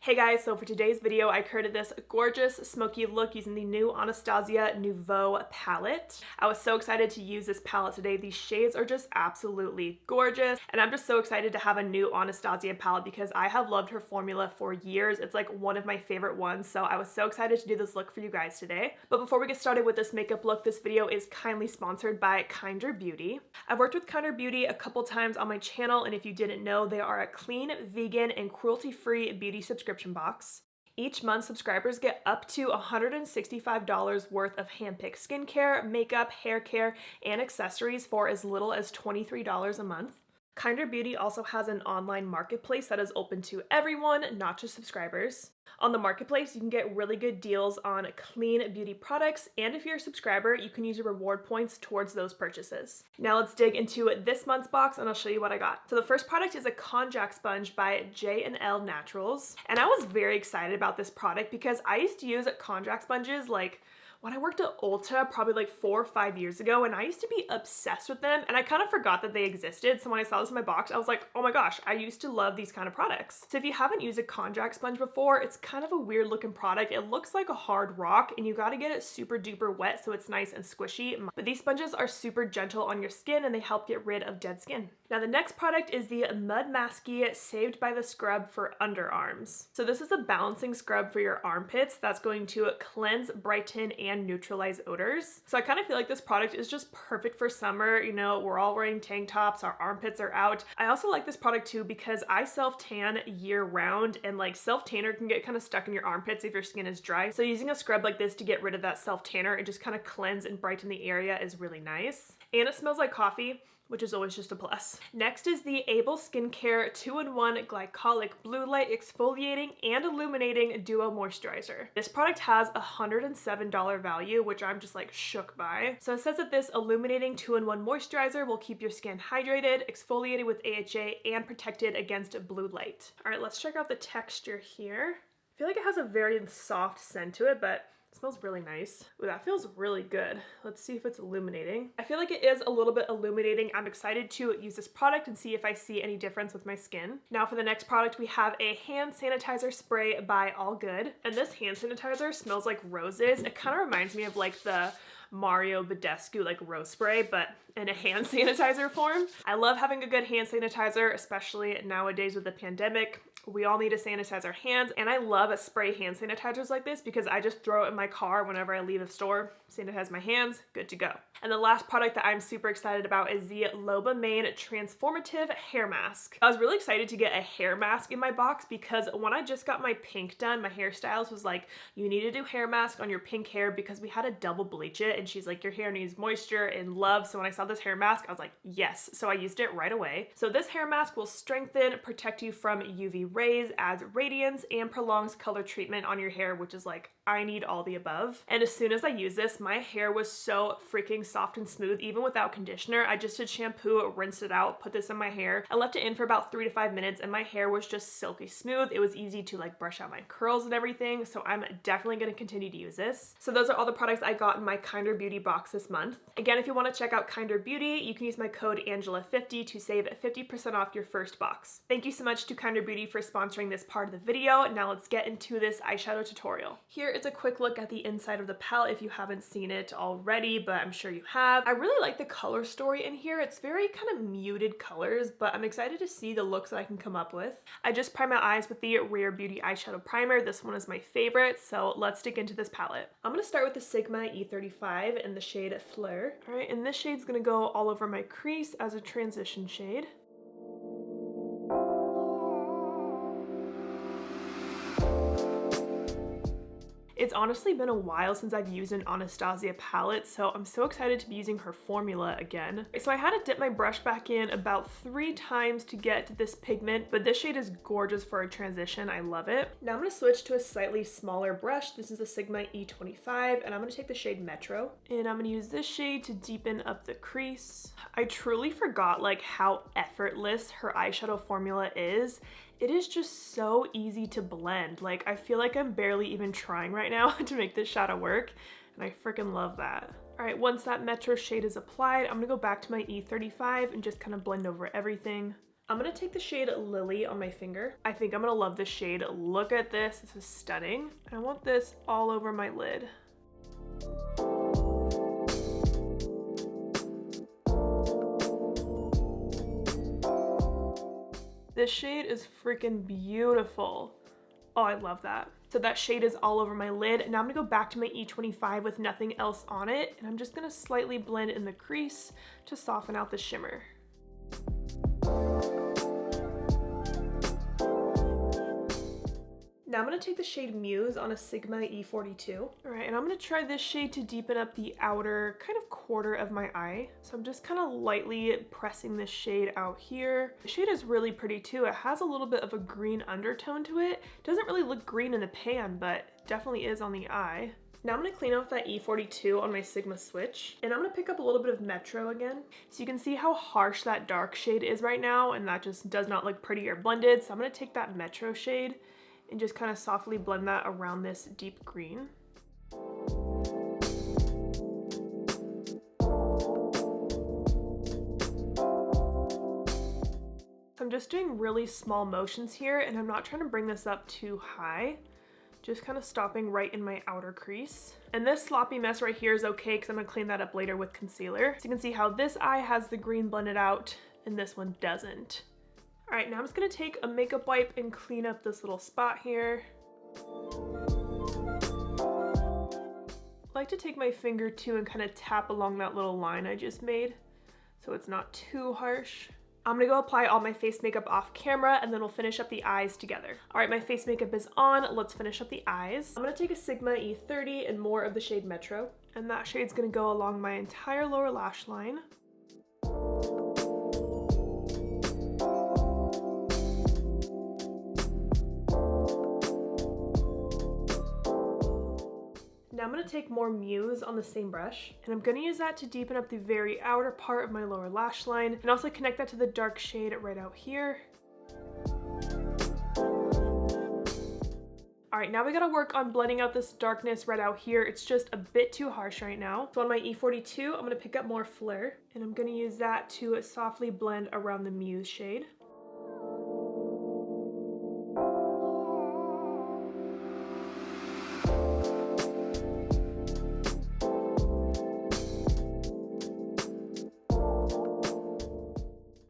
Hey guys, so for today's video, I created this gorgeous smoky look using the new Anastasia Nouveau palette. I was so excited to use this palette today. These shades are just absolutely gorgeous, and I'm just so excited to have a new Anastasia palette because I have loved her formula for years. It's like one of my favorite ones, so I was so excited to do this look for you guys today. But before we get started with this makeup look, this video is kindly sponsored by Kinder Beauty. I've worked with Kinder Beauty a couple times on my channel, and if you didn't know, they are a clean, vegan, and cruelty-free beauty subscription box. Each month, subscribers get up to $165 worth of handpicked skincare, makeup, hair care, and accessories for as little as $23 a month. Kinder Beauty also has an online marketplace that is open to everyone, not just subscribers. On the marketplace, you can get really good deals on clean beauty products, and if you're a subscriber, you can use your reward points towards those purchases. Now let's dig into this month's box and I'll show you what I got. So the first product is a konjac sponge by J&L Naturals, and I was very excited about this product because I used to use konjac sponges like when I worked at Ulta probably like 4 or 5 years ago, and I used to be obsessed with them, and I kind of forgot that they existed. So when I saw this in my box, I was like, oh my gosh, I used to love these kind of products. So if you haven't used a konjac sponge before, it's kind of a weird looking product. It looks like a hard rock, and you got to get it super duper wet so it's nice and squishy. But these sponges are super gentle on your skin, and they help get rid of dead skin. Now the next product is the Mud Masky Saved by the Scrub for underarms. So this is a balancing scrub for your armpits that's going to cleanse, brighten, and neutralize odors. So I kind of feel like this product is just perfect for summer. You know, we're all wearing tank tops, our armpits are out. I also like this product too because I self-tan year round, and like self-tanner can get kind of stuck in your armpits if your skin is dry. So using a scrub like this to get rid of that self-tanner and just kind of cleanse and brighten the area is really nice. And it smells like coffee, which is always just a plus. Next is the Able Skincare 2-in-1 Glycolic Blue Light Exfoliating and Illuminating Duo Moisturizer. This product has a $107 value, which I'm just like shook by. So it says that this illuminating 2-in-1 moisturizer will keep your skin hydrated, exfoliated with AHA, and protected against blue light. All right, let's check out the texture here. I feel like it has a very soft scent to it, but it smells really nice. Ooh, that feels really good. Let's see if it's illuminating. I feel like it is a little bit illuminating. I'm excited to use this product and see if I see any difference with my skin. Now for the next product, we have a hand sanitizer spray by All Good. And this hand sanitizer smells like roses. It kind of reminds me of like the Mario Badescu like rose spray, but in a hand sanitizer form. I love having a good hand sanitizer, especially nowadays with the pandemic. We all need to sanitize our hands, and I love spray hand sanitizers like this because I just throw it in my car whenever I leave a store, sanitize my hands, good to go. And the last product that I'm super excited about is the Loba Mane Transformative Hair Mask. I was really excited to get a hair mask in my box because when I just got my pink done, my hairstylist was like, you need to do hair mask on your pink hair because we had to double bleach it, and she's like, your hair needs moisture and love. So when I saw this hair mask, I was like, yes. So I used it right away. So this hair mask will strengthen, protect you from UV rays, adds radiance, and prolongs color treatment on your hair, which is like, I need all the above. And as soon as I used this, my hair was so freaking soft and smooth, even without conditioner. I just did shampoo, rinsed it out, put this in my hair. I left it in for about 3 to 5 minutes, and my hair was just silky smooth. It was easy to like brush out my curls and everything. So I'm definitely gonna continue to use this. So those are all the products I got in my Kinder Beauty box this month. Again, if you wanna check out Kinder Beauty, you can use my code Angela50 to save 50% off your first box. Thank you so much to Kinder Beauty for sponsoring this part of the video. Now let's get into this eyeshadow tutorial. Here is a quick look at the inside of the palette if you haven't seen it already, but I'm sure you have. I really like the color story in here. It's very kind of muted colors, but I'm excited to see the looks that I can come up with. I just primed my eyes with the Rare Beauty eyeshadow primer. This one is my favorite, so let's dig into this palette. I'm gonna start with the Sigma E35 in the shade Fleur. All right, and this shade's gonna go all over my crease as a transition shade. It's honestly been a while since I've used an Anastasia palette, so I'm so excited to be using her formula again. So I had to dip my brush back in about 3 times to get this pigment, but this shade is gorgeous for a transition. I love it. Now I'm gonna switch to a slightly smaller brush. This is the Sigma E25, and I'm gonna take the shade Metro, and I'm gonna use this shade to deepen up the crease. I truly forgot like how effortless her eyeshadow formula is. It is just so easy to blend. Like, I feel like I'm barely even trying right now to make this shadow work, and I freaking love that. All right, once that Metro shade is applied, I'm gonna go back to my E35 and just kind of blend over everything. I'm gonna take the shade Lily on my finger. I think I'm gonna love this shade. Look at this, this is stunning. I want this all over my lid. This shade is freaking beautiful. Oh, I love that. So that shade is all over my lid. Now I'm gonna go back to my E25 with nothing else on it, and I'm just gonna slightly blend in the crease to soften out the shimmer. Now I'm gonna take the shade Muse on a Sigma E42. All right, and I'm gonna try this shade to deepen up the outer kind of quarter of my eye. So I'm just kind of lightly pressing this shade out here. The shade is really pretty too. It has a little bit of a green undertone to it. Doesn't really look green in the pan, but definitely is on the eye. Now I'm gonna clean off that E42 on my Sigma switch, and I'm gonna pick up a little bit of Metro again. So you can see how harsh that dark shade is right now, and that just does not look pretty or blended. So I'm gonna take that Metro shade and just kind of softly blend that around this deep green. I'm just doing really small motions here, and I'm not trying to bring this up too high. Just kind of stopping right in my outer crease. And this sloppy mess right here is okay because I'm gonna clean that up later with concealer. So you can see how this eye has the green blended out and this one doesn't. All right, now I'm just gonna take a makeup wipe and clean up this little spot here. I like to take my finger too and kind of tap along that little line I just made so it's not too harsh. I'm gonna go apply all my face makeup off camera, and then we'll finish up the eyes together. All right, my face makeup is on. Let's finish up the eyes. I'm gonna take a Sigma E30 and more of the shade Metro, and that shade's gonna go along my entire lower lash line. Now I'm going to take more Muse on the same brush, and I'm going to use that to deepen up the very outer part of my lower lash line, and also connect that to the dark shade right out here. All right, now we got to work on blending out this darkness right out here. It's just a bit too harsh right now. So on my E42, I'm going to pick up more Fleur, and I'm going to use that to softly blend around the Muse shade.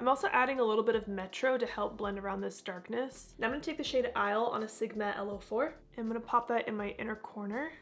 I'm also adding a little bit of Metro to help blend around this darkness. Now I'm going to take the shade Isle on a Sigma LO4, and I'm going to pop that in my inner corner.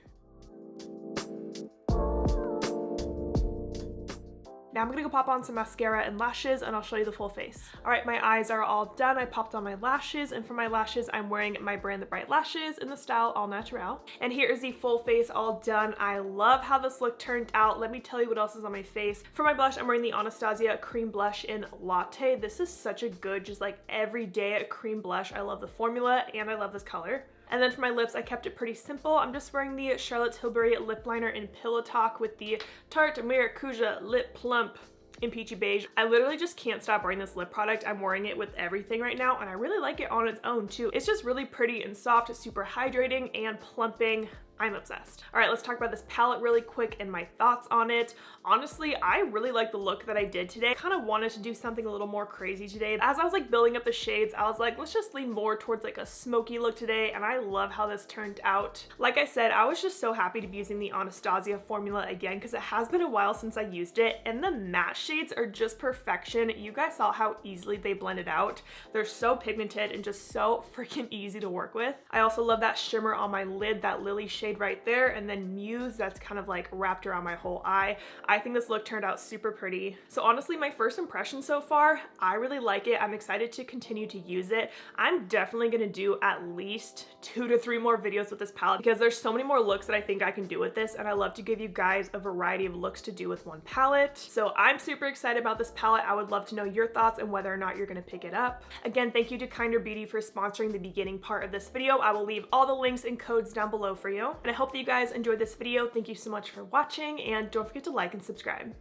Now I'm gonna go pop on some mascara and lashes, and I'll show you the full face. All right, my eyes are all done. I popped on my lashes, and for my lashes, I'm wearing my brand The Bright Lashes in the style All Naturel. And here is the full face all done. I love how this look turned out. Let me tell you what else is on my face. For my blush, I'm wearing the Anastasia cream blush in Latte. This is such a good, just like everyday cream blush. I love the formula, and I love this color. And then for my lips, I kept it pretty simple. I'm just wearing the Charlotte Tilbury lip liner in Pillow Talk with the Tarte Maracuja Lip Plump in Peachy Beige. I literally just can't stop wearing this lip product. I'm wearing it with everything right now, and I really like it on its own too. It's just really pretty and soft, super hydrating and plumping. I'm obsessed. All right, let's talk about this palette really quick and my thoughts on it. Honestly, I really like the look that I did today. I kind of wanted to do something a little more crazy today. As I was like building up the shades, I was like, let's just lean more towards like a smoky look today, and I love how this turned out. Like I said, I was just so happy to be using the Anastasia formula again because it has been a while since I used it, and the matte shades are just perfection. You guys saw how easily they blended out. They're so pigmented and just so freaking easy to work with. I also love that shimmer on my lid, that Lily shade right there, and then Muse that's kind of like wrapped around my whole eye. I think this look turned out super pretty. So honestly, my first impression so far, I really like it. I'm excited to continue to use it. I'm definitely gonna do at least 2 to 3 more videos with this palette because there's so many more looks that I think I can do with this, and I love to give you guys a variety of looks to do with one palette. So I'm super excited about this palette. I would love to know your thoughts and whether or not you're gonna pick it up. Again, thank you to Kinder Beauty for sponsoring the beginning part of this video. I will leave all the links and codes down below for you. And I hope that you guys enjoyed this video. Thank you so much for watching, and don't forget to like and subscribe.